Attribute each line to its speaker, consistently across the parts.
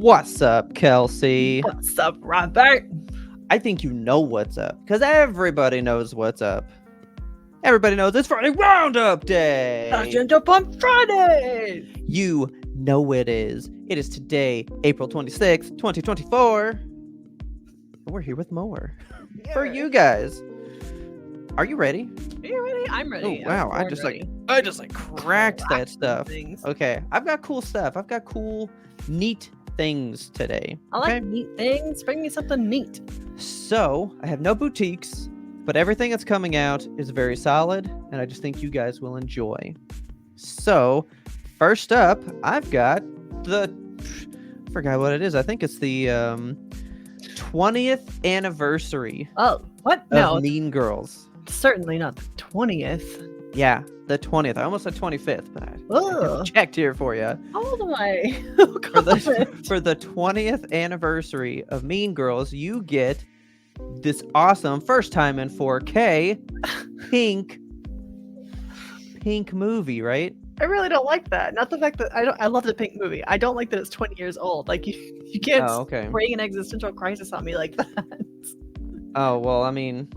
Speaker 1: What's up, Kelsey?
Speaker 2: What's up, Robert?
Speaker 1: I think you know what's up, because everybody knows what's up. Everybody knows it's Friday Roundup Day!
Speaker 2: Agenda up on Friday!
Speaker 1: You know it is. It is today, April 26th, 2024. And we're here with more for you guys. Are you ready?
Speaker 2: Are you ready? I'm ready.
Speaker 1: Oh, wow. I just cracked that stuff.
Speaker 2: Things.
Speaker 1: Okay, I've got cool stuff. I've got cool, neat things today.
Speaker 2: I like neat things. Bring me something neat.
Speaker 1: So, I have no boutiques, but everything that's coming out is very solid, and I just think you guys will enjoy. So, first up, I've got I forgot what it is. I think it's the 20th anniversary
Speaker 2: Oh, what?
Speaker 1: of
Speaker 2: No,
Speaker 1: Mean Girls.
Speaker 2: certainly not the 20th.
Speaker 1: Yeah, the 20th. I almost said 25th, but I
Speaker 2: Oh,
Speaker 1: checked here for you.
Speaker 2: how old am I? Oh,
Speaker 1: For the,
Speaker 2: God.
Speaker 1: for the 20th anniversary of Mean Girls, you get this awesome first time in 4K pink movie, right?
Speaker 2: I really don't like that. Not the fact that I love the Pink movie. I don't like that it's 20 years old. Like you can't
Speaker 1: Oh, okay.
Speaker 2: bring an existential crisis on me like that.
Speaker 1: Oh, well, I mean,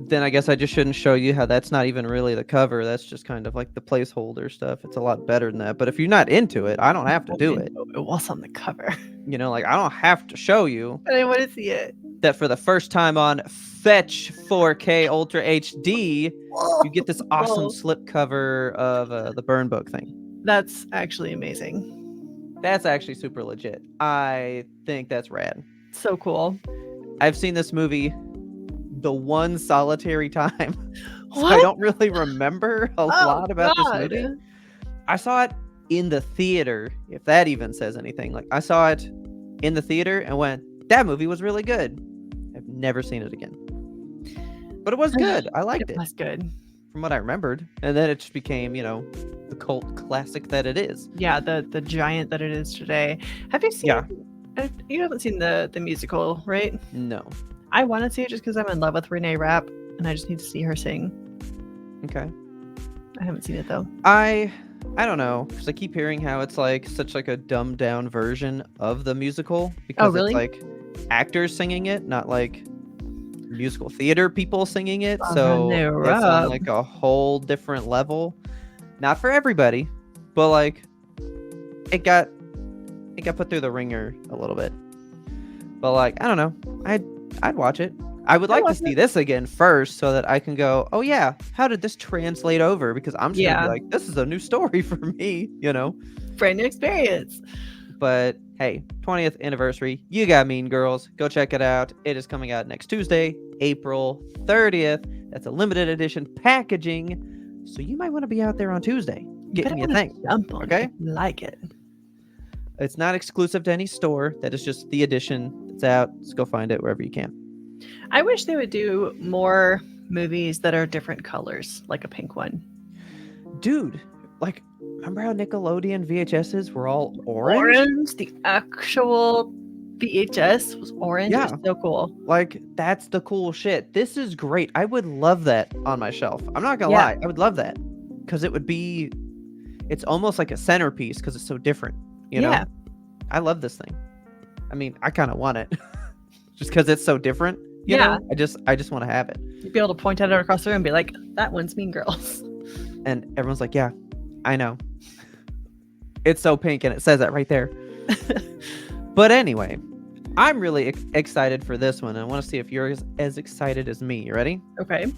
Speaker 1: then I guess I just shouldn't show you how that's not even really the cover. That's just kind of like the placeholder stuff. It's a lot better than that. But if you're not into it, I don't have to do it.
Speaker 2: It was on the cover.
Speaker 1: You know, like I don't have to show you
Speaker 2: I didn't want to see it.
Speaker 1: that for the first time on Fetch 4K Ultra HD, you get this awesome
Speaker 2: Whoa.
Speaker 1: slipcover of the burn book thing.
Speaker 2: That's actually amazing.
Speaker 1: That's actually super legit. I think that's rad.
Speaker 2: So cool.
Speaker 1: I've seen this movie the one solitary time. So
Speaker 2: What?
Speaker 1: I don't really remember a lot about this
Speaker 2: God.
Speaker 1: movie. I saw it in the theater, if that even says anything. Like I saw it in the theater and went, that movie was really good. I've never seen it again. But it was good. I liked it
Speaker 2: was good.
Speaker 1: from what I remembered. And then it just became, the cult classic that it is.
Speaker 2: Yeah, the giant that it is today. Have you seen?
Speaker 1: Yeah.
Speaker 2: You haven't seen the musical, right?
Speaker 1: No.
Speaker 2: I want to see it just because I'm in love with Renee Rapp, and I just need to see her sing.
Speaker 1: Okay.
Speaker 2: I haven't seen it though.
Speaker 1: I don't know, because I keep hearing how it's like such like a dumbed down version of the musical because
Speaker 2: really?
Speaker 1: it's like actors singing it, not like musical theater people singing it. So
Speaker 2: Renee
Speaker 1: it's
Speaker 2: Rapp.
Speaker 1: on like a whole different level. Not for everybody, but like it got put through the ringer a little bit. But like I don't know, I'd watch it. I would like to see this again first so that I can go, oh yeah, how did this translate over? Because I'm just gonna be like, this is a new story for me,
Speaker 2: Brand new experience.
Speaker 1: But hey, 20th anniversary, you got Mean Girls. Go check it out. It is coming out next Tuesday, April 30th. That's a limited edition packaging. So you might want to be out there on Tuesday getting me a thing.
Speaker 2: Jump on
Speaker 1: Okay?
Speaker 2: it. Like it.
Speaker 1: It's not exclusive to any store. That is just the edition. It's out. Let's go find it wherever you can.
Speaker 2: I wish they would do more movies that are different colors, like a pink one.
Speaker 1: Dude, like, remember how Nickelodeon VHSs were all orange?
Speaker 2: The actual VHS was orange.
Speaker 1: Yeah.
Speaker 2: It was so cool.
Speaker 1: Like, that's the cool shit. This is great. I would love that on my shelf. I'm not gonna
Speaker 2: Yeah.
Speaker 1: lie. I would love that. Because it's almost like a centerpiece because it's so different. You know?
Speaker 2: Yeah.
Speaker 1: I love this thing. I mean, I kind of want it. Just because it's so different. You
Speaker 2: Yeah.
Speaker 1: know? I just want to have it.
Speaker 2: You'd be able to point at it across the room and be like, that one's Mean Girls.
Speaker 1: And everyone's like, yeah, I know. It's so pink and it says that right there. But anyway, I'm really excited for this one. I want to see if you're as excited as me. You ready?
Speaker 2: Okay.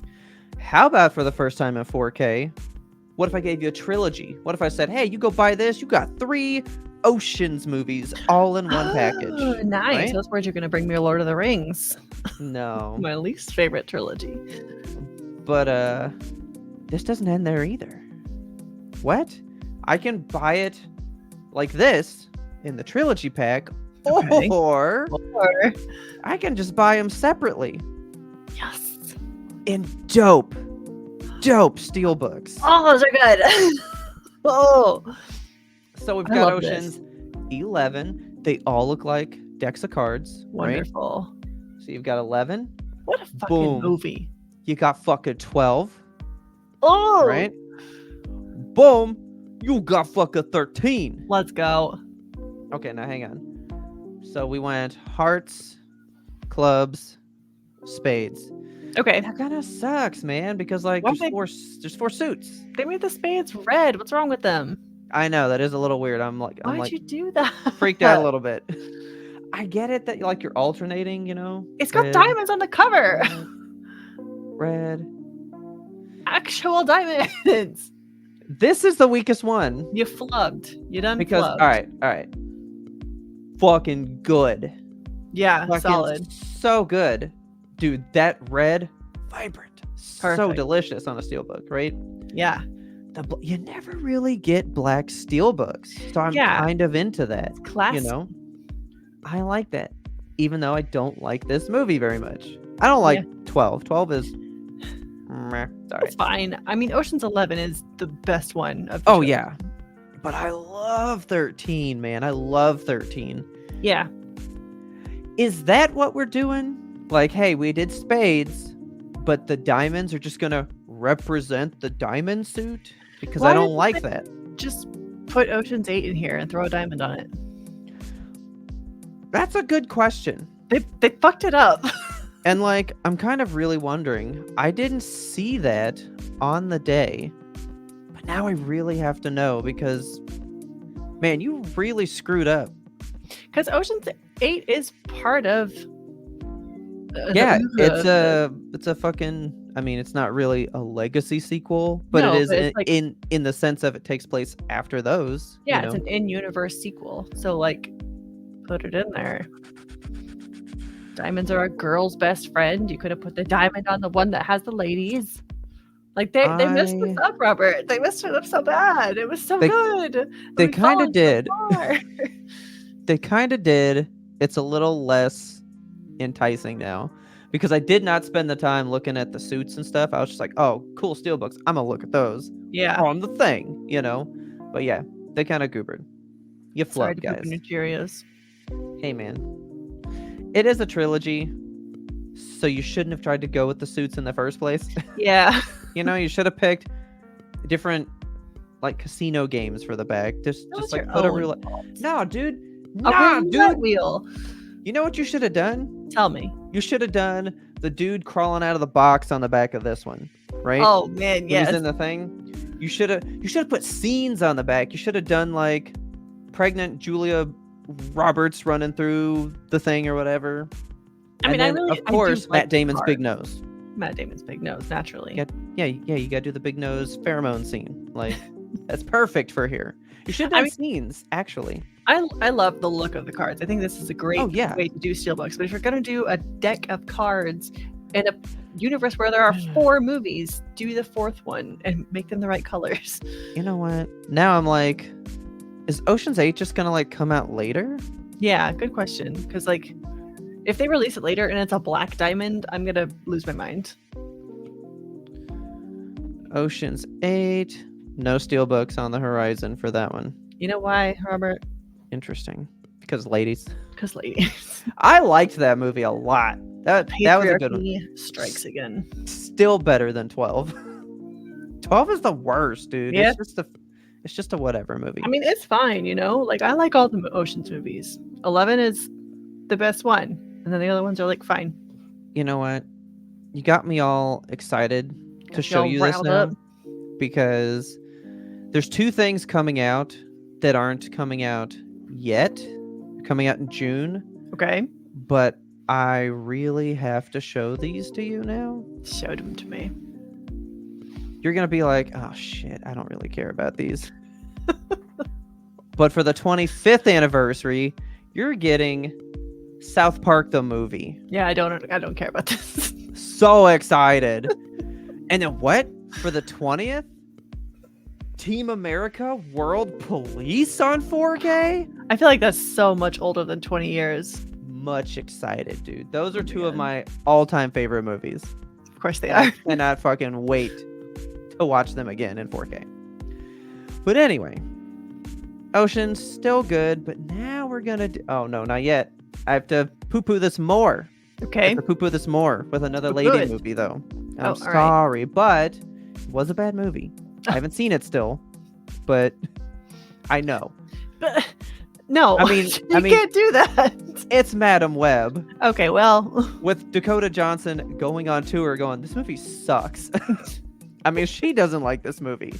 Speaker 1: How about for the first time in 4K? What if I gave you a trilogy? What if I said, hey, you go buy this. You got 3 Oceans movies all in one package.
Speaker 2: Oh, nice.
Speaker 1: Right?
Speaker 2: That's where you're going to bring me Lord of the Rings.
Speaker 1: No.
Speaker 2: My least favorite trilogy.
Speaker 1: But this doesn't end there either. What? I can buy it like this in the trilogy pack,
Speaker 2: Okay.
Speaker 1: or
Speaker 2: Or,
Speaker 1: I can just buy them separately
Speaker 2: yes.
Speaker 1: in dope steelbooks.
Speaker 2: Oh, those are good. Oh.
Speaker 1: So we've
Speaker 2: I
Speaker 1: got
Speaker 2: love this.
Speaker 1: Oceans 11. They all look like decks of cards, right?
Speaker 2: Wonderful.
Speaker 1: So you've got 11.
Speaker 2: What a fucking
Speaker 1: Boom.
Speaker 2: movie.
Speaker 1: You got fucking 12,
Speaker 2: Oh.
Speaker 1: right? Boom. You got fucking 13.
Speaker 2: Let's go.
Speaker 1: Okay, now hang on. So we went hearts, clubs, spades.
Speaker 2: Okay.
Speaker 1: That kind of sucks, man, because like
Speaker 2: Why
Speaker 1: there's four suits.
Speaker 2: They made the spades red. What's wrong with them?
Speaker 1: I know that is a little weird. I'm
Speaker 2: Why'd
Speaker 1: like
Speaker 2: you do that?
Speaker 1: freaked out a little bit. I get it that like you're alternating, you know.
Speaker 2: It's got diamonds on the cover.
Speaker 1: Red.
Speaker 2: Actual diamonds.
Speaker 1: This is the weakest one.
Speaker 2: You flubbed. You done
Speaker 1: Because
Speaker 2: flubbed.
Speaker 1: all right. Fucking good.
Speaker 2: Yeah,
Speaker 1: Fucking
Speaker 2: solid.
Speaker 1: so good. Dude, that red, vibrant. So
Speaker 2: Perfect.
Speaker 1: delicious on a steelbook, right?
Speaker 2: Yeah.
Speaker 1: You never really get black steelbooks. So I'm kind of into that.
Speaker 2: It's classy.
Speaker 1: You know? I like that. Even though I don't like this movie very much. I don't like 12. 12 is meh, sorry.
Speaker 2: It's fine. I mean, Ocean's 11 is the best one of the
Speaker 1: Oh
Speaker 2: trilogy.
Speaker 1: yeah. But I love 13, man. I love 13.
Speaker 2: Yeah.
Speaker 1: Is that what we're doing? Like, hey, we did spades, but the diamonds are just gonna represent the diamond suit? Because I don't like that.
Speaker 2: Just put Ocean's 8 in here and throw a diamond on it.
Speaker 1: That's a good question.
Speaker 2: They fucked it up.
Speaker 1: And like, I'm kind of really wondering. I didn't see that on the day, but now I really have to know because, man, you really screwed up.
Speaker 2: Because Ocean's 8 is part of.
Speaker 1: Yeah, it's a fucking. I mean, it's not really a legacy sequel, but
Speaker 2: No,
Speaker 1: it is
Speaker 2: but it's like-
Speaker 1: in the sense of it takes place after those.
Speaker 2: Yeah,
Speaker 1: you
Speaker 2: it's
Speaker 1: know?
Speaker 2: an in-universe sequel. So like, put it in there. Diamonds are a girl's best friend. You could have put the diamond on the one that has the ladies. Like they messed this up, Robert. They messed it up so bad. It was so good.
Speaker 1: They
Speaker 2: We've
Speaker 1: kind of
Speaker 2: fallen so
Speaker 1: did.
Speaker 2: far.
Speaker 1: They kind of did. It's a little less enticing now because I did not spend the time looking at the suits and stuff. I was just like, oh, cool steelbooks. I'm gonna look at those.
Speaker 2: Yeah.
Speaker 1: On the thing, you know. But yeah, they kind of goobered. You
Speaker 2: Sorry
Speaker 1: flubbed,
Speaker 2: to poop
Speaker 1: guys.
Speaker 2: in your Cheerios.
Speaker 1: Hey, man. It is a trilogy, so you shouldn't have tried to go with the suits in the first place.
Speaker 2: Yeah.
Speaker 1: You know, you should have picked different, like, casino games for the back. Just like put a roulette. No, dude. Nah, dude.
Speaker 2: Wheel.
Speaker 1: You know what you should have done?
Speaker 2: Tell me.
Speaker 1: You should have done the dude crawling out of the box on the back of this one, right?
Speaker 2: Oh man, yes.
Speaker 1: He's in the thing. You should have put scenes on the back. You should have done like pregnant Julia Roberts running through the thing or whatever.
Speaker 2: I mean,
Speaker 1: then,
Speaker 2: of
Speaker 1: course,
Speaker 2: like
Speaker 1: Matt Damon's big nose.
Speaker 2: Matt Damon's big nose, naturally.
Speaker 1: Yeah, you gotta do the big nose pheromone scene. Like, that's perfect for here. You should have done scenes, actually.
Speaker 2: I love the look of the cards. I think this is a great way to do steelbooks. But if you're gonna do a deck of cards in a universe where there are 4 movies, do the 4th one and make them the right colors.
Speaker 1: You know what? Now I'm like, is Ocean's 8 just gonna like come out later?
Speaker 2: Yeah, good question. Because like, if they release it later and it's a black diamond, I'm gonna lose my mind.
Speaker 1: Ocean's 8, no steelbooks on the horizon for that one.
Speaker 2: You know why, Robert?
Speaker 1: Interesting. Because ladies.
Speaker 2: Because ladies.
Speaker 1: I liked that movie a lot. That was a good one.
Speaker 2: Strikes again.
Speaker 1: Still better than 12. 12 is the worst, dude.
Speaker 2: Yeah.
Speaker 1: It's just a whatever movie.
Speaker 2: I mean, it's fine, you know? Like, I like all the Ocean's movies. 11 is the best one. And then the other ones are, like, fine.
Speaker 1: You know what? You got me all excited to show you this now.
Speaker 2: Up.
Speaker 1: Because there's 2 things coming out that aren't coming out yet. Coming out in June.
Speaker 2: Okay.
Speaker 1: But I really have to show these to you now.
Speaker 2: Show them to me.
Speaker 1: You're going to be like, oh shit, I don't really care about these. But for the 25th anniversary, you're getting South Park the movie.
Speaker 2: Yeah, I don't care about this.
Speaker 1: So excited. And then what? For the 20th? Team America World Police on 4K?
Speaker 2: I feel like that's so much older than 20 years.
Speaker 1: Much excited, dude. Those are 2 of my all-time favorite movies.
Speaker 2: Of course they are.
Speaker 1: I cannot fucking wait to watch them again in 4K. But anyway, Ocean's still good, but now we're gonna do... Oh, no, not yet. I have to poo-poo this more.
Speaker 2: Okay.
Speaker 1: I have to poo-poo this more with another
Speaker 2: Poo-poo
Speaker 1: lady
Speaker 2: it.
Speaker 1: movie, though. I'm
Speaker 2: all
Speaker 1: sorry, but it was a bad movie. I haven't seen it still, but I know.
Speaker 2: No,
Speaker 1: I mean,
Speaker 2: you can't do that.
Speaker 1: It's Madam Web
Speaker 2: Okay, well,
Speaker 1: with Dakota Johnson going on tour going, this movie sucks. I mean, she doesn't like this movie.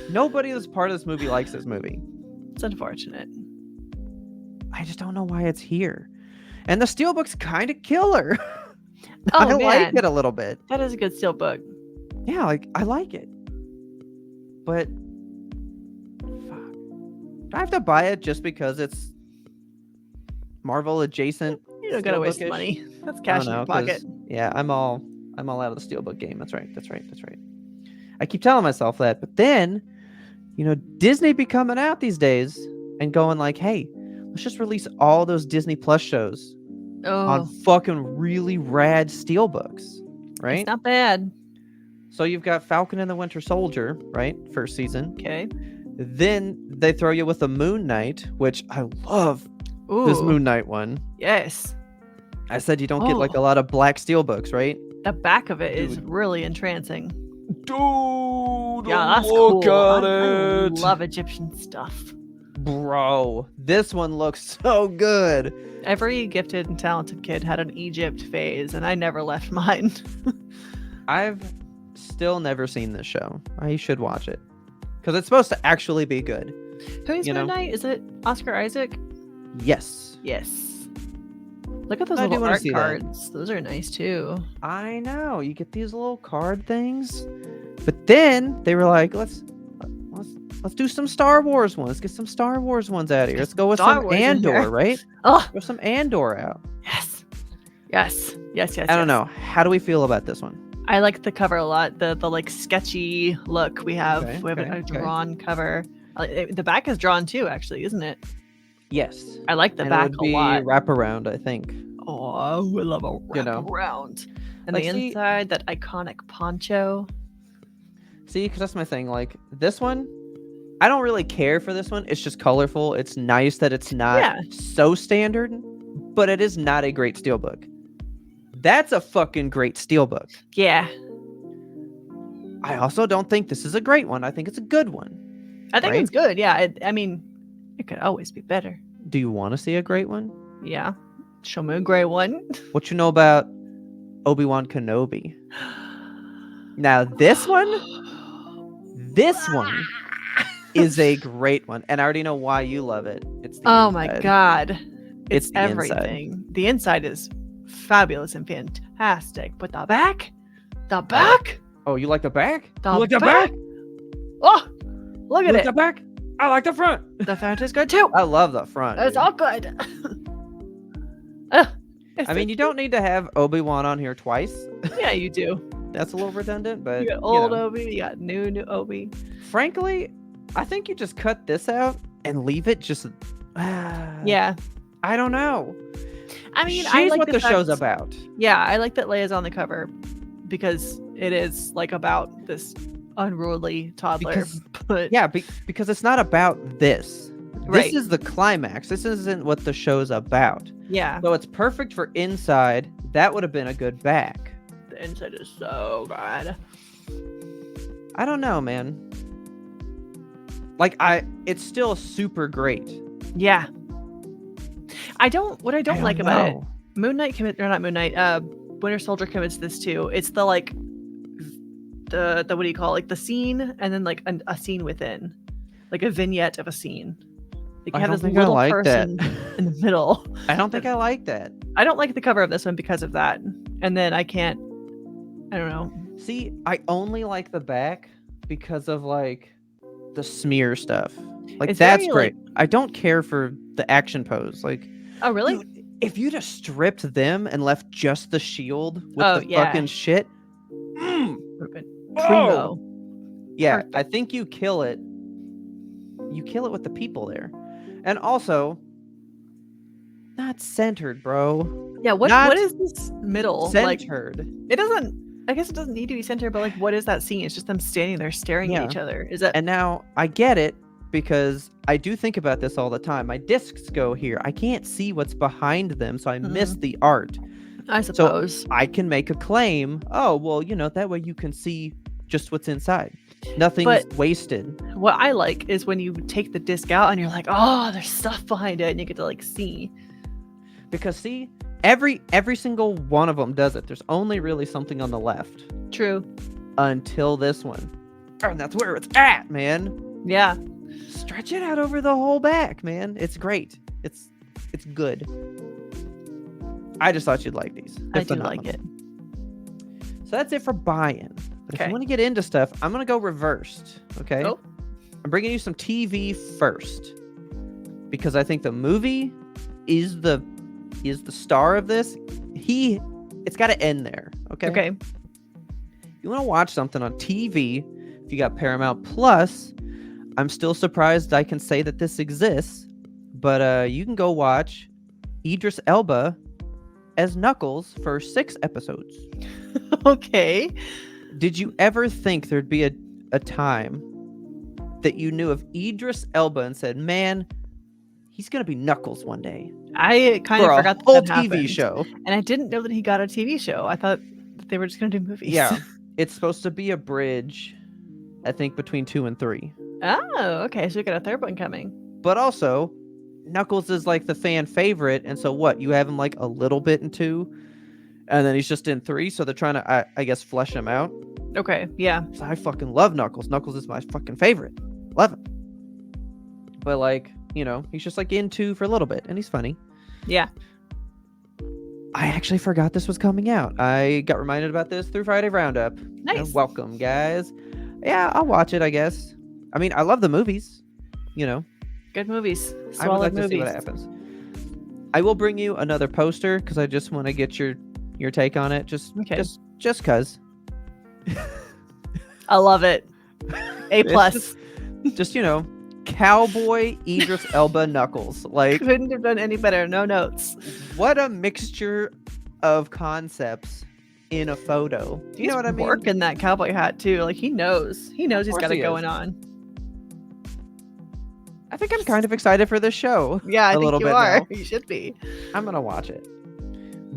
Speaker 1: Nobody that's part of this movie likes this movie.
Speaker 2: it's unfortunate.
Speaker 1: I just don't know why it's here. And the Steelbook's kind of killer.
Speaker 2: Oh,
Speaker 1: I like
Speaker 2: man.
Speaker 1: it a little bit.
Speaker 2: That is a good steel book.
Speaker 1: Yeah, like, I like it. But, fuck. Do I have to buy it just because it's Marvel adjacent?
Speaker 2: You don't gotta waste
Speaker 1: Steelbook-ish?
Speaker 2: money. That's
Speaker 1: I
Speaker 2: cash
Speaker 1: don't
Speaker 2: in
Speaker 1: know,
Speaker 2: your pocket.
Speaker 1: 'cause, yeah, I'm all out of the Steelbook game. That's right. I keep telling myself that, but then, Disney be coming out these days and going like, hey, let's just release all those Disney Plus shows on
Speaker 2: Oh,
Speaker 1: fucking really rad Steelbooks, right?
Speaker 2: it's not bad.
Speaker 1: So you've got Falcon and the Winter Soldier, right? First season.
Speaker 2: Okay.
Speaker 1: Then they throw you with the Moon Knight, which I love
Speaker 2: Ooh,
Speaker 1: this Moon Knight one.
Speaker 2: yes.
Speaker 1: I said you don't get like a lot of black Steelbooks, right?
Speaker 2: The back of it is
Speaker 1: Dude.
Speaker 2: really entrancing.
Speaker 1: Dude,
Speaker 2: Yeah, that's
Speaker 1: look
Speaker 2: cool.
Speaker 1: at
Speaker 2: I
Speaker 1: it.
Speaker 2: love Egyptian stuff.
Speaker 1: Bro, this one looks so good.
Speaker 2: Every gifted and talented kid had an Egypt phase, and I never left mine.
Speaker 1: I've still never seen this show. I should watch it because it's supposed to actually be good.
Speaker 2: Who's
Speaker 1: You know?
Speaker 2: Moon Knight? Is it Oscar Isaac?
Speaker 1: Yes,
Speaker 2: Yes. Look at those
Speaker 1: I do
Speaker 2: little
Speaker 1: wanna
Speaker 2: art
Speaker 1: see that.
Speaker 2: cards. Those are nice too.
Speaker 1: I know. You get these little card things, but then they were like, let's do some Star Wars ones. Let's get some Star Wars ones out of here. Let's go with
Speaker 2: Star
Speaker 1: some
Speaker 2: Wars in here.
Speaker 1: Andor, right?
Speaker 2: Oh,
Speaker 1: Throw some Andor out.
Speaker 2: yes. Yes.
Speaker 1: I don't know. How do we feel about this one?
Speaker 2: I like the cover a lot. The like sketchy look we have.
Speaker 1: Okay,
Speaker 2: We have
Speaker 1: okay,
Speaker 2: a
Speaker 1: okay.
Speaker 2: drawn cover. The back is drawn too, actually, isn't it?
Speaker 1: Yes.
Speaker 2: I like the
Speaker 1: And
Speaker 2: back
Speaker 1: it would
Speaker 2: a
Speaker 1: be
Speaker 2: lot.
Speaker 1: wraparound, I think.
Speaker 2: Oh, I love a
Speaker 1: You know.
Speaker 2: wraparound. And
Speaker 1: Like,
Speaker 2: the
Speaker 1: see-
Speaker 2: inside, that iconic poncho.
Speaker 1: See, because that's my thing. Like this one, I don't really care for this one. It's just colorful. It's nice that it's not
Speaker 2: Yeah.
Speaker 1: so standard, but it is not a great steelbook. That's a fucking great steelbook.
Speaker 2: Yeah,
Speaker 1: I also don't think this is a great one. I think it's a good one.
Speaker 2: I think
Speaker 1: Right?
Speaker 2: it's good. Yeah, I mean, it could always be better.
Speaker 1: Do you want to see a great one?
Speaker 2: Yeah, show me a gray one.
Speaker 1: What you know about Obi-Wan Kenobi? Now this one is a great one, and I already know why you love it. It's the
Speaker 2: Oh my
Speaker 1: inside.
Speaker 2: god,
Speaker 1: It's the inside.
Speaker 2: everything. The inside is fabulous and fantastic, but the back, the
Speaker 1: Oh, you like the back?
Speaker 2: The
Speaker 1: You like the
Speaker 2: back?
Speaker 1: back?
Speaker 2: oh, look
Speaker 1: You
Speaker 2: at
Speaker 1: like
Speaker 2: it.
Speaker 1: the back? I like the front.
Speaker 2: The front is good too.
Speaker 1: I love the front.
Speaker 2: It's
Speaker 1: dude.
Speaker 2: all good.
Speaker 1: I mean, you don't need to have Obi-Wan on here twice.
Speaker 2: Yeah, you do.
Speaker 1: That's a little redundant, but
Speaker 2: You got old Obi, you got new Obi.
Speaker 1: frankly, I think you just cut this out and leave it just.
Speaker 2: Yeah,
Speaker 1: I don't know.
Speaker 2: I mean,
Speaker 1: She's
Speaker 2: I like
Speaker 1: what the show's
Speaker 2: fact-
Speaker 1: about.
Speaker 2: Yeah, I like that Leia's on the cover because it is like about this unruly toddler.
Speaker 1: Because-
Speaker 2: but
Speaker 1: Yeah, because it's not about this.
Speaker 2: Right.
Speaker 1: This is the climax. This isn't what the show's about.
Speaker 2: yeah,
Speaker 1: So it's perfect for inside. That would have been a good back.
Speaker 2: the inside is so good.
Speaker 1: I don't know, man. Like it's still super great.
Speaker 2: Yeah. What I don't like about it,
Speaker 1: know.
Speaker 2: Moon Knight or not Moon Knight, Winter Soldier commits this too. It's the like the what do you call it? Like the scene and then like a scene within. Like a vignette of a scene. Like
Speaker 1: I
Speaker 2: you have
Speaker 1: don't
Speaker 2: this
Speaker 1: think I
Speaker 2: little
Speaker 1: like that.
Speaker 2: person in the middle.
Speaker 1: I don't think I like that.
Speaker 2: I don't like the cover of this one because of that. And then I don't know.
Speaker 1: See, I only like the back because of like the smear stuff. Like
Speaker 2: It's
Speaker 1: that's
Speaker 2: very,
Speaker 1: great. I don't care for the action pose. Like
Speaker 2: Oh really?
Speaker 1: dude, if you just stripped them and left just the shield with
Speaker 2: Oh,
Speaker 1: the
Speaker 2: yeah.
Speaker 1: fucking shit.
Speaker 2: Would've been
Speaker 1: Oh!
Speaker 2: primo.
Speaker 1: Yeah,
Speaker 2: Perfect.
Speaker 1: I think you kill it. You kill it with the people there. And also not centered, bro.
Speaker 2: Yeah, what
Speaker 1: Not
Speaker 2: is this middle? Like
Speaker 1: Centered.
Speaker 2: it doesn't I guess it doesn't need to be centered, but like what is that scene? It's just them standing there staring
Speaker 1: Yeah.
Speaker 2: at each other. Is that
Speaker 1: And now I get it because I do think about this all the time. My discs go here. I can't see what's behind them, so I miss the art.
Speaker 2: I suppose.
Speaker 1: I can make a claim. Oh, well, that way you can see just what's inside. Nothing's
Speaker 2: But-
Speaker 1: wasted.
Speaker 2: What I like is when you take the disc out and you're like, oh, there's stuff behind it, and you get to like see.
Speaker 1: Because see, every single one of them does it. There's only really something on the left
Speaker 2: True.
Speaker 1: until this one. And that's where it's at, man.
Speaker 2: Yeah.
Speaker 1: Stretch it out over the whole back, man. It's great. It's good. I just thought you'd like these. They're
Speaker 2: I do like
Speaker 1: phenomenal.
Speaker 2: it.
Speaker 1: So that's it for buy-in. But if
Speaker 2: Okay.
Speaker 1: you want to get into stuff, I'm going to go reversed, okay?
Speaker 2: Oh.
Speaker 1: I'm bringing you some TV first because I think the movie is the star of this. It's got to end there, okay?
Speaker 2: Okay.
Speaker 1: You want to watch something on TV, if you got Paramount Plus, I'm still surprised I can say that this exists, but you can go watch Idris Elba as Knuckles for 6 episodes.
Speaker 2: Okay.
Speaker 1: Did you ever think there'd be a time that you knew of Idris Elba and said, man, he's going to be Knuckles one day?
Speaker 2: I kind
Speaker 1: For
Speaker 2: of
Speaker 1: a
Speaker 2: forgot
Speaker 1: whole
Speaker 2: that
Speaker 1: TV
Speaker 2: happened.
Speaker 1: show.
Speaker 2: And I didn't know that he got a TV show. I thought that they were just going to do movies.
Speaker 1: Yeah. It's supposed to be a bridge, I think, between 2 and 3.
Speaker 2: Oh, okay. So we got a third one coming.
Speaker 1: But also, Knuckles is like the fan favorite, and so what? You have him like a little bit in 2, and then he's just in 3, so they're trying to, I guess, flesh him out.
Speaker 2: Okay. Yeah.
Speaker 1: So I fucking love Knuckles. Knuckles is my fucking favorite. Love him. But like, you know, he's just like in 2 for a little bit, and he's funny.
Speaker 2: Yeah.
Speaker 1: I actually forgot this was coming out. I got reminded about this through Friday Roundup.
Speaker 2: Nice.
Speaker 1: Welcome, guys. Yeah, I'll watch it, I guess. I mean, I love the movies, you know.
Speaker 2: Good movies.
Speaker 1: I would like
Speaker 2: Solid
Speaker 1: to see
Speaker 2: movies.
Speaker 1: what happens. I will bring you another poster because I just want to get your take on it. Just cause.
Speaker 2: I love it. A
Speaker 1: It's
Speaker 2: plus.
Speaker 1: Just you know, cowboy Idris Elba Knuckles. Like,
Speaker 2: Couldn't have done any better. No notes.
Speaker 1: what a mixture of concepts in a photo. Do you know what I mean?
Speaker 2: Working that cowboy hat too. Like he knows. He knows he's
Speaker 1: course
Speaker 2: got it
Speaker 1: he
Speaker 2: going
Speaker 1: is.
Speaker 2: on.
Speaker 1: I think I'm kind of excited for this show.
Speaker 2: Yeah, I
Speaker 1: A
Speaker 2: think
Speaker 1: little
Speaker 2: you
Speaker 1: bit
Speaker 2: are.
Speaker 1: now.
Speaker 2: You should be.
Speaker 1: I'm gonna watch it.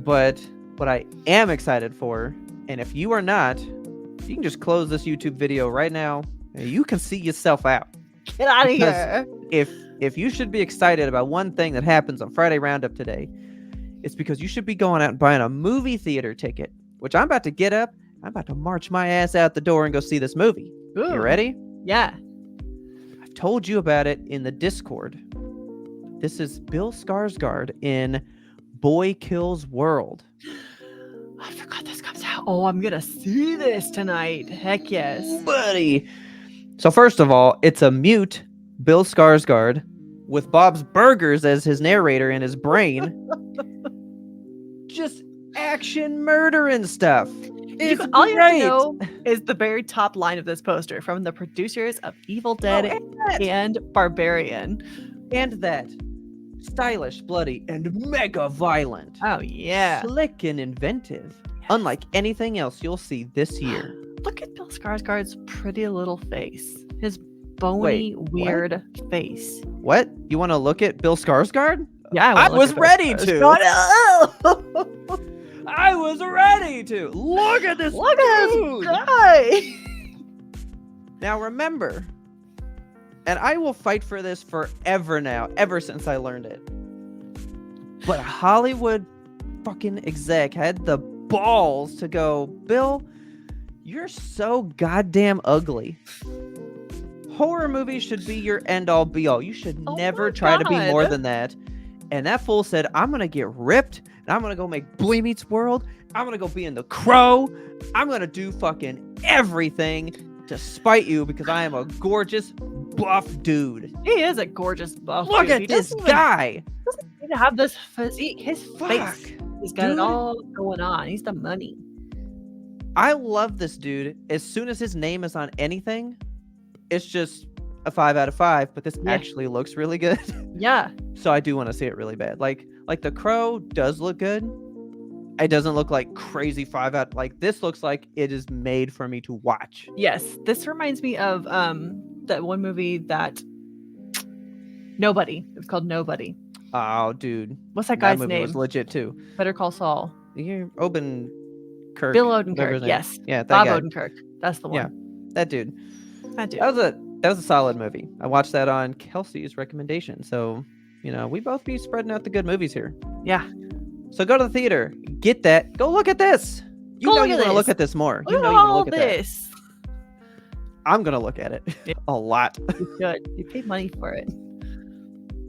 Speaker 1: But what I am excited for, and if you are not, you can just close this YouTube video right now. And you can see yourself out.
Speaker 2: Get out of
Speaker 1: Because
Speaker 2: here.
Speaker 1: If you should be excited about one thing that happens on Friday Roundup today, it's because you should be going out and buying a movie theater ticket, which I'm about to get up. I'm about to march my ass out the door and go see this movie.
Speaker 2: Ooh.
Speaker 1: You ready?
Speaker 2: Yeah.
Speaker 1: I've told you about it in the Discord. This is Bill Skarsgård in Boy Kills World.
Speaker 2: I forgot this comes out. Oh, I'm gonna see this tonight. Heck yes.
Speaker 1: Buddy. So first of all, it's a mute Bill Skarsgård with Bob's Burgers as his narrator in his brain. Just action murder and stuff. It's
Speaker 2: All you have to
Speaker 1: great.
Speaker 2: know is the very top line of this poster from the producers of Evil Dead
Speaker 1: and that.
Speaker 2: and Barbarian.
Speaker 1: And that. Stylish, bloody, and mega violent.
Speaker 2: Oh yeah.
Speaker 1: Slick and inventive. Unlike anything else you'll see this year.
Speaker 2: Look at Bill Skarsgård's pretty little face. His bony,
Speaker 1: Wait,
Speaker 2: weird face.
Speaker 1: What? You want to look at Bill Skarsgård?
Speaker 2: Yeah,
Speaker 1: I
Speaker 2: wanna look
Speaker 1: was
Speaker 2: at Bill
Speaker 1: ready
Speaker 2: Skarsgård.
Speaker 1: to. I was ready to. Look at this
Speaker 2: Look at
Speaker 1: dude.
Speaker 2: this guy.
Speaker 1: Now remember, and I will fight for this forever now, ever since I learned it. But a Hollywood fucking exec had the balls to go, Bill, you're so goddamn ugly. Horror movies should be your end-all be-all. You should
Speaker 2: Oh
Speaker 1: never
Speaker 2: my
Speaker 1: try to be more
Speaker 2: God.
Speaker 1: than that. And that fool said, I'm going to get ripped, and I'm going to go make Boy Meets World. I'm going to go be in The Crow. I'm going to do fucking everything to spite you because I am a gorgeous, buff dude.
Speaker 2: He is a gorgeous buff.
Speaker 1: Look
Speaker 2: dude.
Speaker 1: at
Speaker 2: He
Speaker 1: this
Speaker 2: doesn't even
Speaker 1: guy.
Speaker 2: need to have this physique. His
Speaker 1: Fuck.
Speaker 2: face. He's got
Speaker 1: dude.
Speaker 2: it all going on. He's the money.
Speaker 1: I love this dude. As soon as his name is on anything, it's just a 5 out of 5, but this
Speaker 2: Yeah.
Speaker 1: actually looks really good.
Speaker 2: Yeah.
Speaker 1: So I do want to see it really bad. Like The Crow does look good. It doesn't look like crazy 5 out. Like this looks like it is made for me to watch.
Speaker 2: Yes. This reminds me of that one movie that Nobody. It's called Nobody.
Speaker 1: Oh, dude.
Speaker 2: What's that
Speaker 1: That
Speaker 2: guy's
Speaker 1: movie
Speaker 2: name?
Speaker 1: was legit too.
Speaker 2: Better Call Saul.
Speaker 1: You're Odenkirk.
Speaker 2: Bill
Speaker 1: whatever his
Speaker 2: Odenkirk.
Speaker 1: name-
Speaker 2: Yes.
Speaker 1: Yeah, that
Speaker 2: Bob
Speaker 1: guy.
Speaker 2: Odenkirk. That's the one.
Speaker 1: Yeah. That dude.
Speaker 2: That dude.
Speaker 1: That was a solid movie. I watched that on Kelsey's recommendation. So, you know, we both be spreading out the good movies here.
Speaker 2: Yeah.
Speaker 1: So go to the theater, get that. Go look at this. You
Speaker 2: Go
Speaker 1: know
Speaker 2: look
Speaker 1: you
Speaker 2: at
Speaker 1: want to look
Speaker 2: this.
Speaker 1: at this more.
Speaker 2: Look
Speaker 1: You
Speaker 2: at
Speaker 1: know you want to
Speaker 2: all
Speaker 1: look at that.
Speaker 2: this.
Speaker 1: I'm gonna look at it
Speaker 2: Yeah.
Speaker 1: a lot.
Speaker 2: You should. You paid money for it.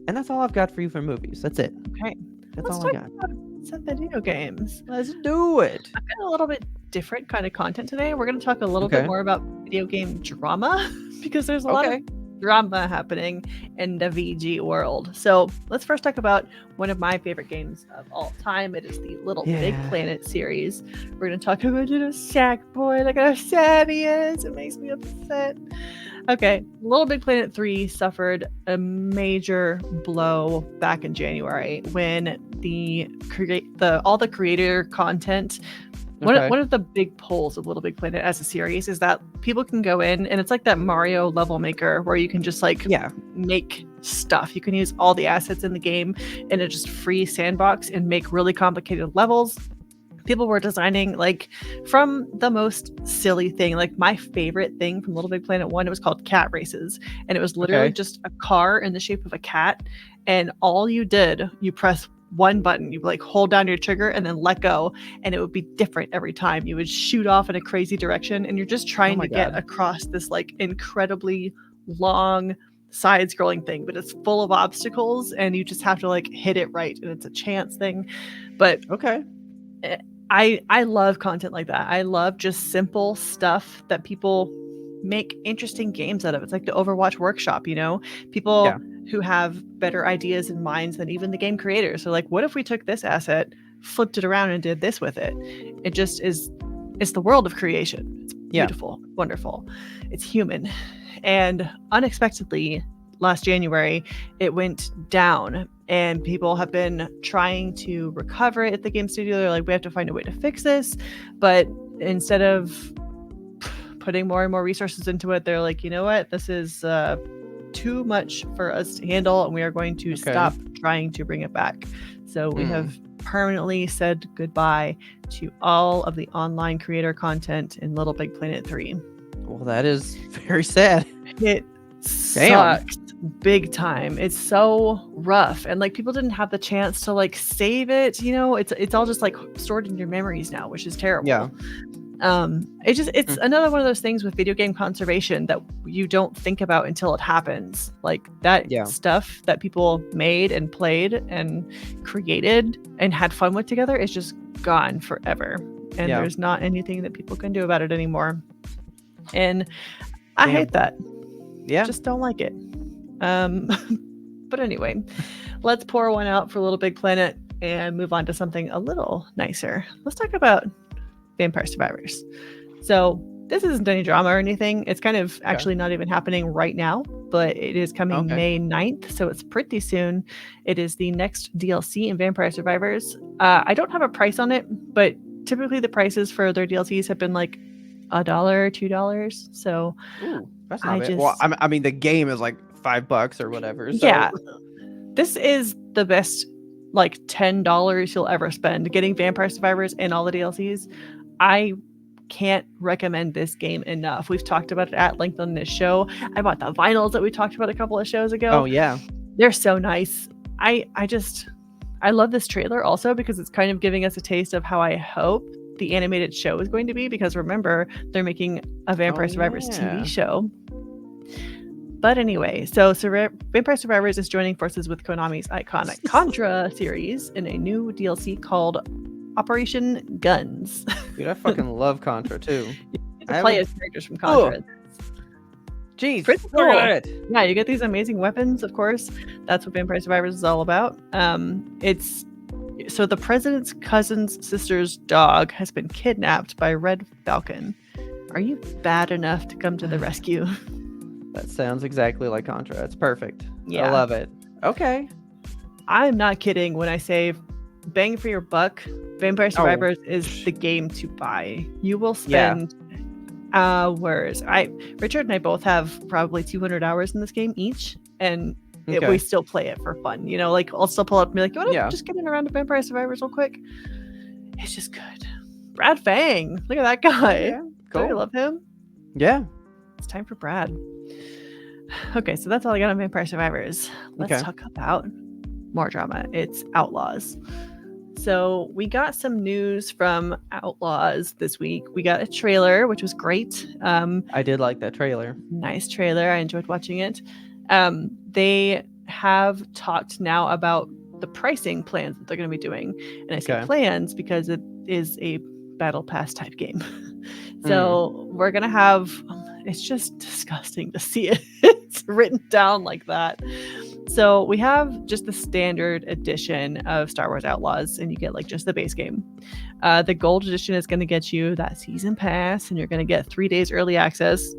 Speaker 1: And that's all I've got for you for movies. That's it.
Speaker 2: Okay.
Speaker 1: That's
Speaker 2: Let's
Speaker 1: all I
Speaker 2: talk
Speaker 1: got.
Speaker 2: about some video games.
Speaker 1: Let's do it.
Speaker 2: I've got a little bit different kind of content today. We're going to talk a little bit more about video game drama because there's a lot of drama happening in the VG world. So let's first talk about one of my favorite games of all time. It is the Little Big Planet series. We're going to talk about Sackboy. Look how sad he is. It makes me upset. Okay, Little Big Planet 3 suffered a major blow back in January when all the creator content. One of the big pulls of Little Big Planet as a series is that people can go in, and it's like that Mario level maker where you can just make stuff. You can use all the assets in the game in a just free sandbox and make really complicated levels. People were designing from the most silly thing. Like my favorite thing from Little Big Planet 1, it was called Cat Races. And it was literally just a car in the shape of a cat. And all you did, you press one button, you hold down your trigger and then let go. And it would be different every time. You would shoot off in a crazy direction. And you're just trying to get across this incredibly long side-scrolling thing. But it's full of obstacles and you just have to hit it right. And it's a chance thing. But I love content like that. I love just simple stuff that people make interesting games out of. It's like the Overwatch workshop, people who have better ideas and minds than even the game creators. So what if we took this asset, flipped it around and did this with it? It just is, it's the world of creation. It's beautiful, wonderful. It's human. And unexpectedly, last January, it went down. And people have been trying to recover it at the game studio. They're like, we have to find a way to fix this. But instead of putting more and more resources into it, they're like, you know what? This is too much for us to handle. And we are going to stop trying to bring it back. So we have permanently said goodbye to all of the online creator content in Little Big Planet 3.
Speaker 1: Well, that is very sad.
Speaker 2: It sucks big time. It's so rough, and people didn't have the chance to save it. It's all just stored in your memories now, which is terrible. It's another one of those things with video game conservation that you don't think about until it happens. Stuff that people made and played and created and had fun with together is just gone forever, and there's not anything that people can do about it anymore. And I hate that. Just don't like it. But anyway, let's pour one out for Little Big Planet and move on to something a little nicer. Let's talk about Vampire Survivors. So this isn't any drama or anything. It's kind of actually not even happening right now, but it is coming May 9th. So it's pretty soon. It is the next DLC in Vampire Survivors. I don't have a price on it, but typically the prices for their DLCs have been $1, $2. So
Speaker 1: that's not bad. Well, I mean, the game is $5 or whatever. So.
Speaker 2: Yeah, this is the best $10 you'll ever spend getting Vampire Survivors and all the DLCs. I can't recommend this game enough. We've talked about it at length on this show. I bought the vinyls that we talked about a couple of shows ago.
Speaker 1: Oh yeah,
Speaker 2: they're so nice. I love this trailer also because it's kind of giving us a taste of how I hope the animated show is going to be, because remember, they're making a Vampire Survivors TV show. But anyway, so Vampire Survivors is joining forces with Konami's iconic Contra series in a new DLC called Operation Guns.
Speaker 1: Dude, I fucking love Contra too.
Speaker 2: You get to play as characters from Contra.
Speaker 1: Jeez,
Speaker 2: pretty cool. Yeah, you get these amazing weapons, of course. That's what Vampire Survivors is all about. So the president's cousin's sister's dog has been kidnapped by Red Falcon. Are you bad enough to come to the rescue?
Speaker 1: That sounds exactly like Contra. It's perfect.
Speaker 2: Yeah.
Speaker 1: I love it. Okay.
Speaker 2: I'm not kidding when I say bang for your buck. Vampire Survivors is the game to buy. You will spend hours. Richard and I both have probably 200 hours in this game each, and we still play it for fun. I'll still pull up and be like, you want to just get in around to Vampire Survivors real quick? It's just good. Brad Fang. Look at that guy.
Speaker 1: Yeah, cool.
Speaker 2: Don't you love him?
Speaker 1: Yeah.
Speaker 2: It's time for Brad. Okay, so that's all I got on Vampire Survivors. Let's talk about more drama. It's Outlaws. So we got some news from Outlaws this week. We got a trailer, which was great.
Speaker 1: I did like that trailer.
Speaker 2: Nice trailer. I enjoyed watching it. They have talked now about the pricing plans that they're going to be doing. And I say
Speaker 1: Okay.
Speaker 2: plans because it is a battle pass type game. So we're going to have, it's just disgusting to see it. It's written down like that. So we have just the standard edition of Star Wars Outlaws, and you get like just the base game. The gold edition is going to get you that season pass, and you're going to get 3 days early access.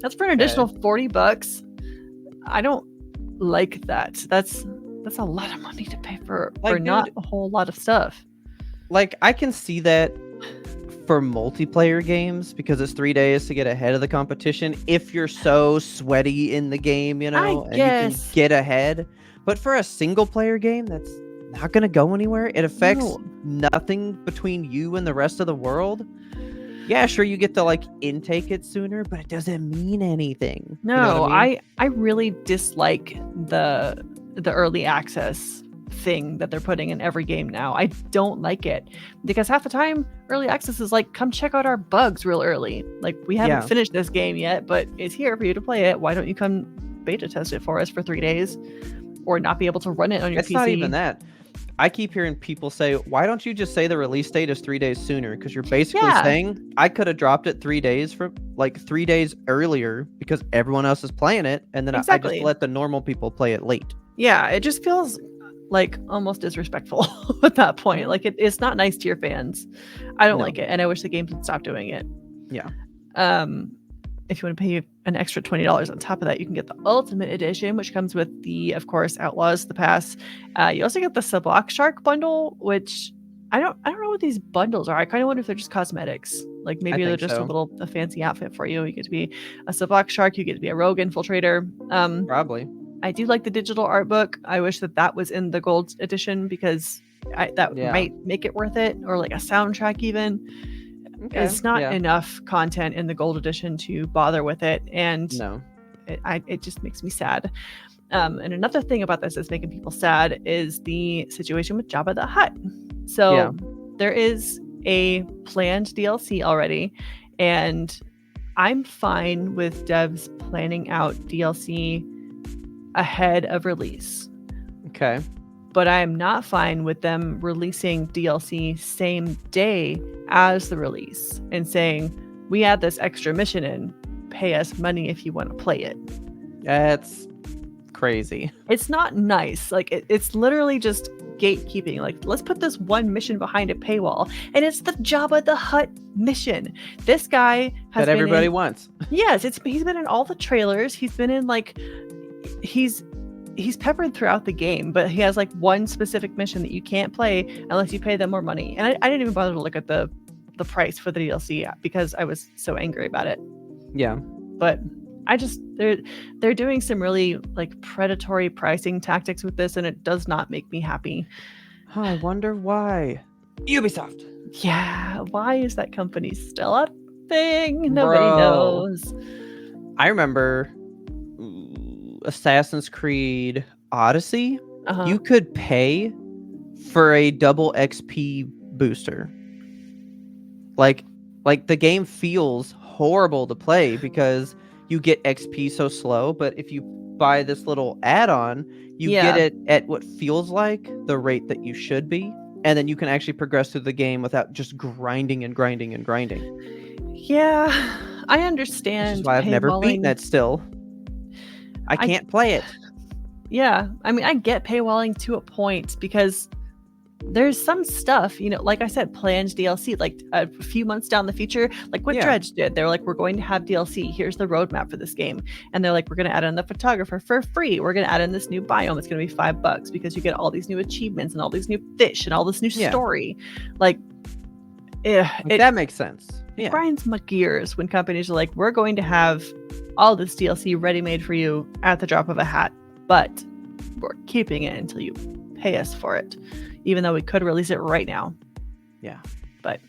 Speaker 2: That's for an additional $40. I don't like that. That's a lot of money to pay for
Speaker 1: Like,
Speaker 2: not
Speaker 1: dude,
Speaker 2: a whole lot of stuff.
Speaker 1: Like, I can see that for multiplayer games because it's 3 days to get ahead of the competition. If you're so sweaty in the game, you know, and you can get ahead. But for a single player game, that's not going to go anywhere. It affects nothing between you and the rest of the world. Yeah, sure, you get to like intake it sooner, but it doesn't mean anything.
Speaker 2: No,
Speaker 1: you know what I mean?
Speaker 2: I really dislike the early access thing that they're putting in every game now. I don't like it because half the time early access is like, come check out our bugs real early. Like, we haven't finished this game yet, but it's here for you to play it. Why don't you come beta test it for us for 3 days or not be able to run it on your PC?
Speaker 1: It's not even that. I keep hearing people say, why don't you just say the release date is 3 days sooner? Because you're basically saying I could have dropped it 3 days from like 3 days earlier because everyone else is playing it. And then I just let the normal people play it late.
Speaker 2: Yeah, it just feels like almost disrespectful at that point. Like, it's not nice to your fans. I don't like it. And I wish the games would stop doing it.
Speaker 1: Yeah.
Speaker 2: If you want to pay an extra $20 on top of that, you can get the Ultimate Edition, which comes with the, of course, Outlaws, the pass. You also get the Sabak Shark bundle, which I don't know what these bundles are. I kind of wonder if they're just cosmetics. Like, maybe they're just a fancy outfit for you. You get to be a Sabak Shark. You get to be a rogue infiltrator.
Speaker 1: Probably.
Speaker 2: I do like the digital art book. I wish that was in the gold edition because that might make it worth it, or like a soundtrack even. Okay. It's not enough content in the gold edition to bother with it, and it just makes me sad. And another thing about this that's making people sad is the situation with Jabba the Hutt. So there is a planned DLC already, and I'm fine with devs planning out DLC ahead of release.
Speaker 1: Okay.
Speaker 2: But I am not fine with them releasing DLC same day as the release and saying, we add this extra mission in, pay us money if you want to play it.
Speaker 1: That's crazy.
Speaker 2: It's not nice. Like, it's literally just gatekeeping. Like, let's put this one mission behind a paywall, and it's the Jabba the Hutt mission. This guy has
Speaker 1: that everybody wants.
Speaker 2: Yes, he's been in all the trailers. He's been in like he's peppered throughout the game, but he has like one specific mission that you can't play unless you pay them more money. And I didn't even bother to look at the price for the DLC because I was so angry about it.
Speaker 1: Yeah.
Speaker 2: But I just they're doing some really like predatory pricing tactics with this, and it does not make me happy.
Speaker 1: I wonder why. Ubisoft.
Speaker 2: Yeah, why is that company still a thing? Nobody knows.
Speaker 1: I remember Assassin's Creed Odyssey. You could pay for a double XP booster. Like the game feels horrible to play because you get XP so slow, but if you buy this little add-on, you get it at what feels like the rate that you should be, and then you can actually progress through the game without just grinding and grinding and grinding.
Speaker 2: Yeah, I understand.
Speaker 1: Which is why I've never beaten it still. I can't play it.
Speaker 2: Yeah, I mean, I get paywalling to a point because there's some stuff, you know, like I said, planned DLC, like a few months down the future, like what Dredge did. They're like, we're going to have DLC. Here's the roadmap for this game. And they're like, we're going to add in the photographer for free. We're going to add in this new biome. It's going to be $5 because you get all these new achievements and all these new fish and all this new story. Like,
Speaker 1: that makes sense.
Speaker 2: It grinds my gears when companies are like, we're going to have all this DLC ready-made for you at the drop of a hat, but we're keeping it until you pay us for it, even though we could release it right now.
Speaker 1: Yeah.
Speaker 2: But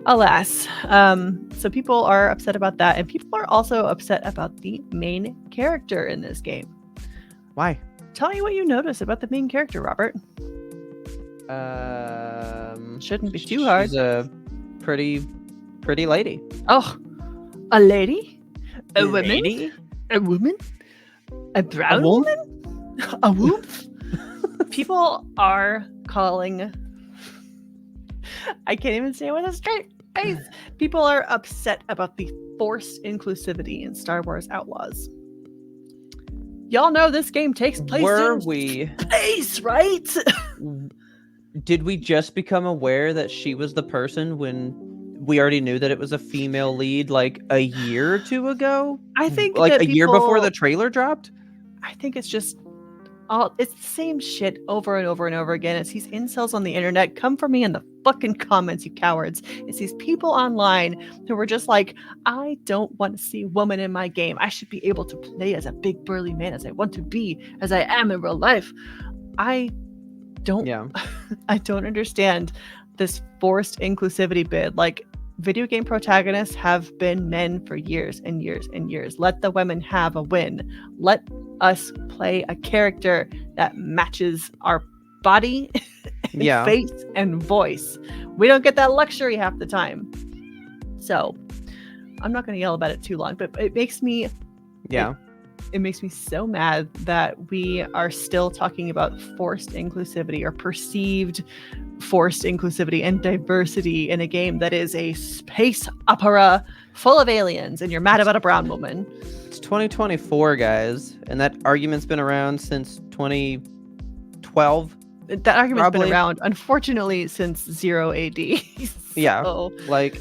Speaker 2: alas, so people are upset about that, and people are also upset about the main character in this game.
Speaker 1: Why?
Speaker 2: Tell me what you notice about the main character, Robert. Shouldn't be too hard.
Speaker 1: She's a pretty lady.
Speaker 2: Oh, a lady? A woman?
Speaker 1: Lady?
Speaker 2: A woman? A brown woman? A woof? People are calling... I can't even say it with a straight face. People are upset about the forced inclusivity in Star Wars Outlaws. Y'all know this game takes place in space, right?
Speaker 1: Did we just become aware that she was the person when we already knew that it was a female lead like a year or two ago?
Speaker 2: I think
Speaker 1: like
Speaker 2: that
Speaker 1: a year before the trailer dropped?
Speaker 2: I think it's just it's the same shit over and over and over again. It's these incels on the internet. Come for me in the fucking comments, you cowards. It's these people online who were just like, I don't want to see a woman in my game. I should be able to play as a big burly man as I want to be, as I am in real life. I don't understand this forced inclusivity bid. Like, video game protagonists have been men for years and years and years. Let the women have a win. Let us play a character that matches our body, and face, and voice. We don't get that luxury half the time. So I'm not going to yell about it too long, but it makes me it makes me so mad that we are still talking about forced inclusivity or perceived forced inclusivity and diversity in a game that is a space opera full of aliens, and you're mad about a brown woman.
Speaker 1: It's 2024, guys, and that argument's been around since 2012.
Speaker 2: That argument's been around, unfortunately, since 0 AD.
Speaker 1: Yeah, like,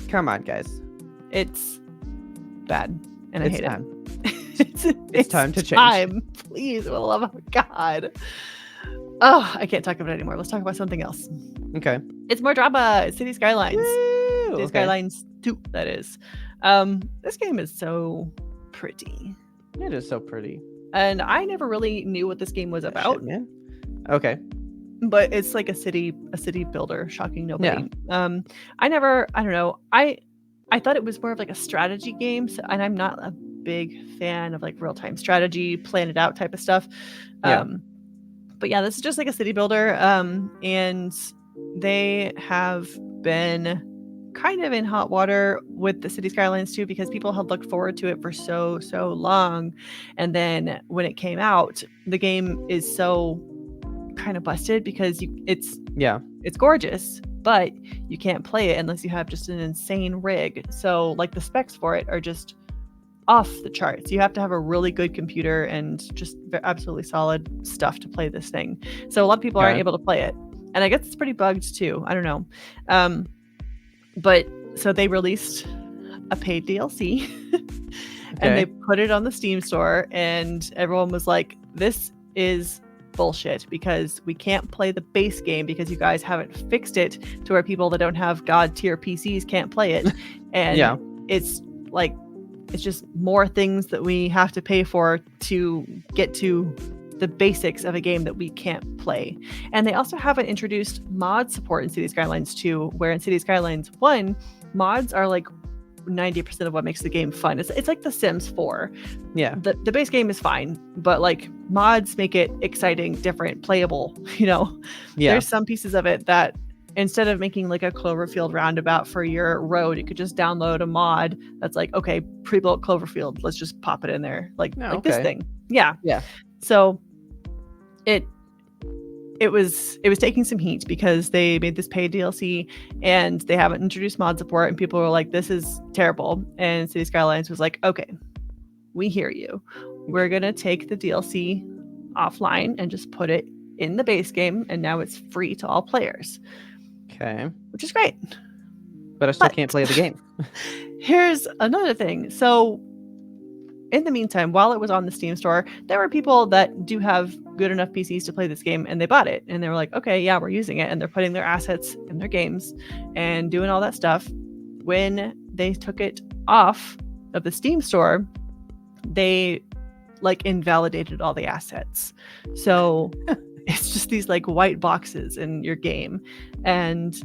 Speaker 1: come on, guys.
Speaker 2: It's bad, and I hate it.
Speaker 1: It's time to change.
Speaker 2: Please, for the love of God. Oh, I can't talk about it anymore. Let's talk about something else.
Speaker 1: Okay.
Speaker 2: It's more drama. It's City Skylines.
Speaker 1: Woo!
Speaker 2: City Skylines 2, that is. This game is so pretty.
Speaker 1: It is so pretty.
Speaker 2: And I never really knew what this game was about.
Speaker 1: Shit, man. Okay.
Speaker 2: But it's like a city builder, shocking nobody.
Speaker 1: Yeah.
Speaker 2: I don't know. I thought it was more of like a strategy game, and I'm not a big fan of like real-time strategy, plan it out type of stuff. But yeah, this is just like a city builder, and they have been kind of in hot water with the City Skylines 2 because people had looked forward to it for so long, and then when it came out, the game is so kind of busted because it's gorgeous, but you can't play it unless you have just an insane rig. So like the specs for it are just off the charts. You have to have a really good computer and just absolutely solid stuff to play this thing. So a lot of people aren't able to play it, and I guess it's pretty bugged too. I don't know. But so they released a paid DLC and they put it on the Steam store, and everyone was like, this is bullshit because we can't play the base game because you guys haven't fixed it to where people that don't have god tier PCs can't play it. And it's like, it's just more things that we have to pay for to get to the basics of a game that we can't play. And they also haven't introduced mod support in City Skylines 2, where in City Skylines 1, mods are like 90% of what makes the game fun. It's like The Sims 4.
Speaker 1: Yeah.
Speaker 2: The base game is fine, but like mods make it exciting, different, playable, you know? Yeah. There's some pieces of it that instead of making like a Cloverfield roundabout for your road, you could just download a mod that's like, okay, pre-built Cloverfield, let's just pop it in there. Like this thing. Yeah.
Speaker 1: Yeah.
Speaker 2: So it was taking some heat because they made this paid DLC and they haven't introduced mod support, and people were like, this is terrible. And City Skylines was like, okay, we hear you. We're going to take the DLC offline and just put it in the base game, and now it's free to all players.
Speaker 1: Okay.
Speaker 2: Which is great.
Speaker 1: But I still can't play the game.
Speaker 2: Here's another thing. So in the meantime, while it was on the Steam store, there were people that do have good enough PCs to play this game, and they bought it. And they were like, okay, yeah, we're using it. And they're putting their assets in their games and doing all that stuff. When they took it off of the Steam store, they like invalidated all the assets. So it's just these like white boxes in your game. And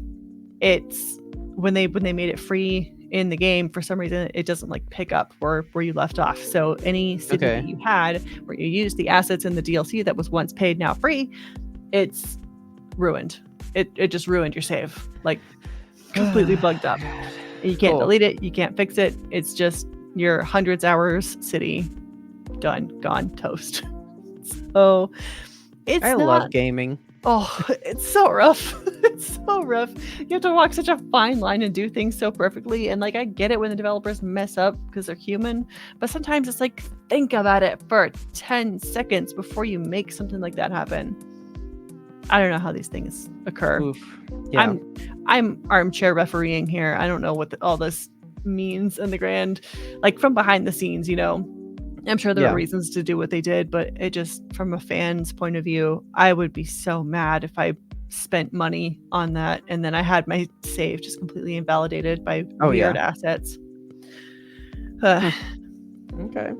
Speaker 2: it's when they made it free in the game, for some reason, it doesn't like pick up where you left off. So any city
Speaker 1: Okay.
Speaker 2: that you had where you used the assets in the DLC that was once paid, now free, it's ruined. It just ruined your save. Like completely bugged up.
Speaker 1: God.
Speaker 2: You can't
Speaker 1: Cool.
Speaker 2: delete it. You can't fix it. It's just your hundreds hours city done, gone, toast. So it's
Speaker 1: I
Speaker 2: not,
Speaker 1: love gaming.
Speaker 2: oh, it's so rough. It's so rough. You have to walk such a fine line and do things so perfectly. And like, I get it when the developers mess up because they're human, but sometimes it's like, think about it for 10 seconds before you make something like that happen. I don't know how these things occur.
Speaker 1: Oof. Yeah.
Speaker 2: I'm armchair refereeing here. I don't know what all this means in the grand, like from behind the scenes, you know. I'm sure there
Speaker 1: Yeah.
Speaker 2: were reasons to do what they did, but it just, from a fan's point of view, I would be so mad if I spent money on that and then I had my save just completely invalidated by
Speaker 1: Oh,
Speaker 2: weird
Speaker 1: yeah.
Speaker 2: assets.
Speaker 1: Okay.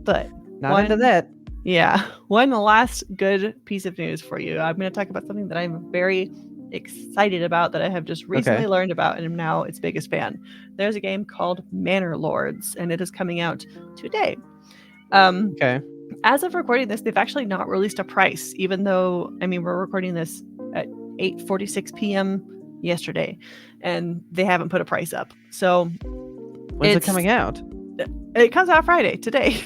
Speaker 2: But
Speaker 1: Not into that.
Speaker 2: yeah, one last good piece of news for you. I'm going to talk about something that I'm very excited about that I have just recently learned about and am now its biggest fan. There's a game called Manor Lords, and it is coming out today.
Speaker 1: Okay.
Speaker 2: As of recording this, they've actually not released a price, even though, I mean, we're recording this at 8:46 p.m. yesterday, and they haven't put a price up. So
Speaker 1: When's it coming out?
Speaker 2: it comes out Friday, today.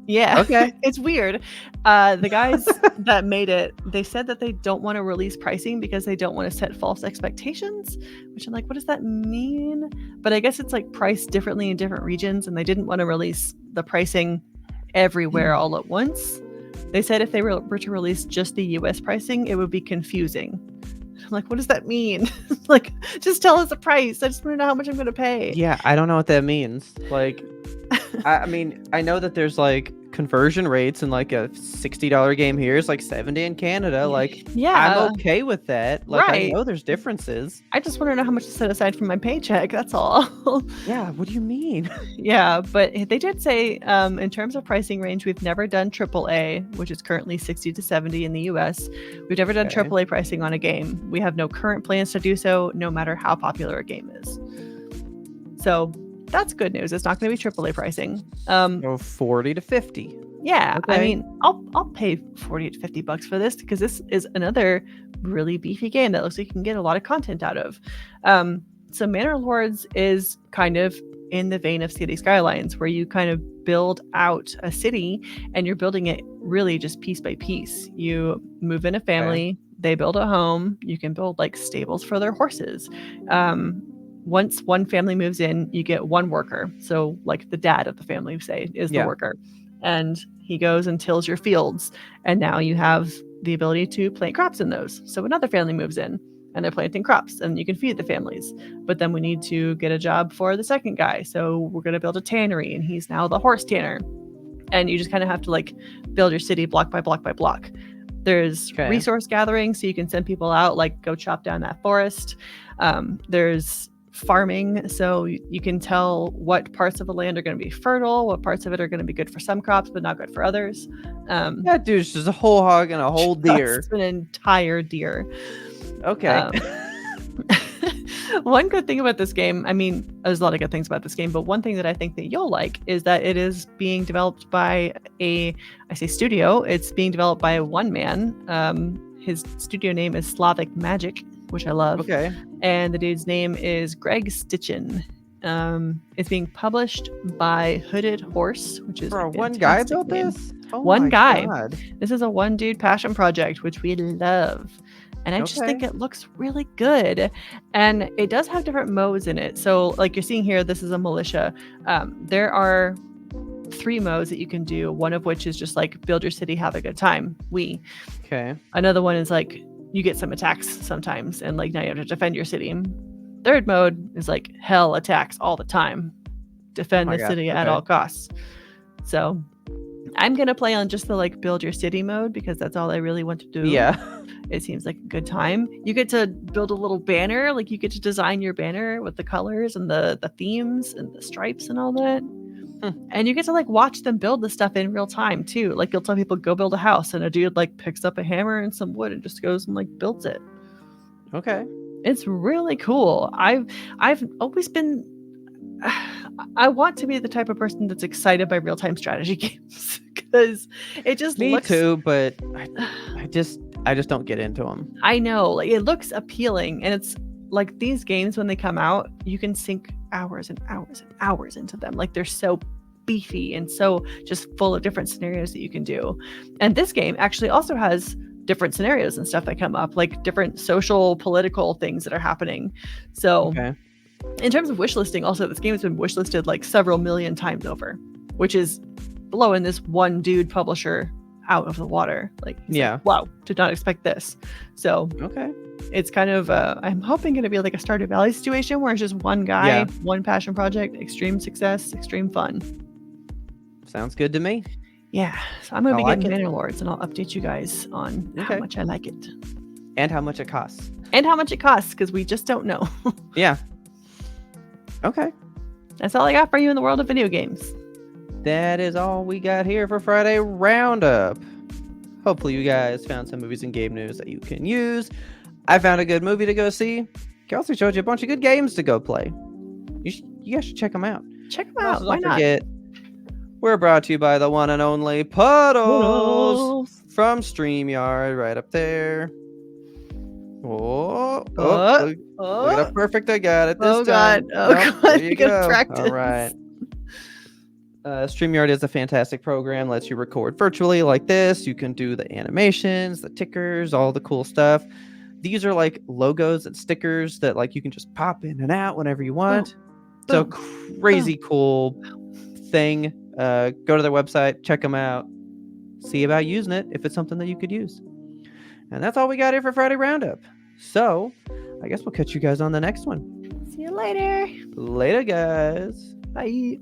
Speaker 2: Yeah.
Speaker 1: Okay.
Speaker 2: It's weird. The guys that made it, they said that they don't want to release pricing because they don't want to set false expectations, which I'm like, what does that mean? But I guess it's like priced differently in different regions, and they didn't want to release the pricing everywhere all at once. They said if they were to release just the US pricing, it would be confusing. I'm like, what does that mean? Like, just tell us the price. I just want to know how much I'm going to pay.
Speaker 1: Yeah, I don't know what that means. Like, I mean, I know that there's like conversion rates, and like a $60 game here is like 70 in Canada. Like,
Speaker 2: yeah,
Speaker 1: I'm okay with that. Like,
Speaker 2: right.
Speaker 1: I know there's differences.
Speaker 2: I just want to know how much to set aside from my paycheck. That's all.
Speaker 1: Yeah, what do you mean?
Speaker 2: Yeah, but they did say in terms of pricing range, we've never done AAA, which is currently 60 to 70 in the US. We've never done
Speaker 1: Okay.
Speaker 2: AAA pricing on a game. We have no current plans to do so, no matter how popular a game is. So that's good news. It's not going to be AAA pricing.
Speaker 1: Oh, 40 to 50.
Speaker 2: Yeah, I
Speaker 1: Okay.
Speaker 2: mean, I'll pay 40 to 50 bucks for this because this is another really beefy game that looks like you can get a lot of content out of. So Manor Lords is kind of in the vein of City Skylines, where you kind of build out a city and you're building it really just piece by piece. You move in a family, they build a home, you can build like stables for their horses. Once one family moves in, you get one worker. So like the dad of the family, say, is the worker. And he goes and tills your fields. And now you have the ability to plant crops in those. So another family moves in and they're planting crops and you can feed the families. But then we need to get a job for the second guy. So we're going to build a tannery and he's now the horse tanner. And you just kind of have to like build your city block by block by block. There's resource gathering, so you can send people out, like go chop down that forest. There's farming, so you can tell what parts of the land are going to be fertile, what parts of it are going to be good for some crops but not good for others.
Speaker 1: That dude's just a whole hog and a whole deer.
Speaker 2: An entire deer.
Speaker 1: Okay.
Speaker 2: One good thing about this game, I mean, there's a lot of good things about this game, but one thing that I think that you'll like is that it is being developed by I say studio, it's being developed by one man. His studio name is Slavic Magic, which I love.
Speaker 1: Okay.
Speaker 2: And the dude's name is Greg Stitchin. It's being published by Hooded Horse, which is
Speaker 1: one guy built this?
Speaker 2: Oh, one guy. God. This is a one dude passion project, which we love. And I just think it looks really good. And it does have different modes in it. So like you're seeing here, this is a militia. There are 3 modes that you can do, one of which is just like build your city, have a good time.
Speaker 1: Okay.
Speaker 2: Another one is like you get some attacks sometimes and like now you have to defend your city. Third mode is like hell attacks all the time. Defend the city at all costs. So I'm going to play on just the like build your city mode because that's all I really want to do.
Speaker 1: Yeah.
Speaker 2: It seems like a good time. You get to build a little banner, like you get to design your banner with the colors and the themes and the stripes and all that. And you get to like watch them build the stuff in real time too. Like you'll tell people go build a house and a dude like picks up a hammer and some wood and just goes and like builds it.
Speaker 1: Okay.
Speaker 2: It's really cool. I've always been I want to be the type of person that's excited by real-time strategy games because it just
Speaker 1: Me
Speaker 2: looks
Speaker 1: too, but I just don't get into them.
Speaker 2: I know, like it looks appealing, and it's like these games when they come out, you can sink hours and hours and hours into them. Like they're so beefy and so just full of different scenarios that you can do. And this game actually also has different scenarios and stuff that come up, like different social, political things that are happening. So
Speaker 1: Okay.
Speaker 2: in terms of wishlisting, also this game has been wishlisted like several million times over, which is blowing this one dude publisher out of the water. Like,
Speaker 1: Yeah.
Speaker 2: like, wow, did not expect this. So
Speaker 1: Okay.
Speaker 2: it's kind of I'm hoping going to be like a Stardew Valley situation where it's just one guy,
Speaker 1: Yeah.
Speaker 2: one passion project, extreme success, extreme fun.
Speaker 1: Sounds good to me.
Speaker 2: Yeah, so I'm gonna
Speaker 1: I
Speaker 2: be
Speaker 1: like
Speaker 2: getting
Speaker 1: it.
Speaker 2: Manor Lords, and I'll update you guys on how
Speaker 1: Okay.
Speaker 2: much I like it
Speaker 1: And how much it costs.
Speaker 2: and how much it costs because we just don't know.
Speaker 1: Yeah. Okay.
Speaker 2: That's all I got for you in the world of video games.
Speaker 1: That is all we got here for Friday Roundup. Hopefully you guys found some movies and game news that you can use. I found a good movie to go see. Kelsey showed you a bunch of good games to go play. You guys should check them out.
Speaker 2: Check them
Speaker 1: Also,
Speaker 2: out. Why
Speaker 1: don't
Speaker 2: not?
Speaker 1: forget, we're brought to you by the one and only Puddles from StreamYard, right up there. Oh, look at how perfect I got it this time.
Speaker 2: God.
Speaker 1: There you
Speaker 2: Good
Speaker 1: go.
Speaker 2: practice.
Speaker 1: All right. StreamYard is a fantastic program. Lets you record virtually like this. You can do the animations, the tickers, all the cool stuff. These are like logos and stickers that like you can just pop in and out whenever you want. So crazy cool thing. Go to their website, check them out, see about using it if it's something that you could use. And that's all we got here for Friday Roundup. So I guess we'll catch you guys on the next one.
Speaker 2: See you later.
Speaker 1: Later, guys.
Speaker 2: Bye.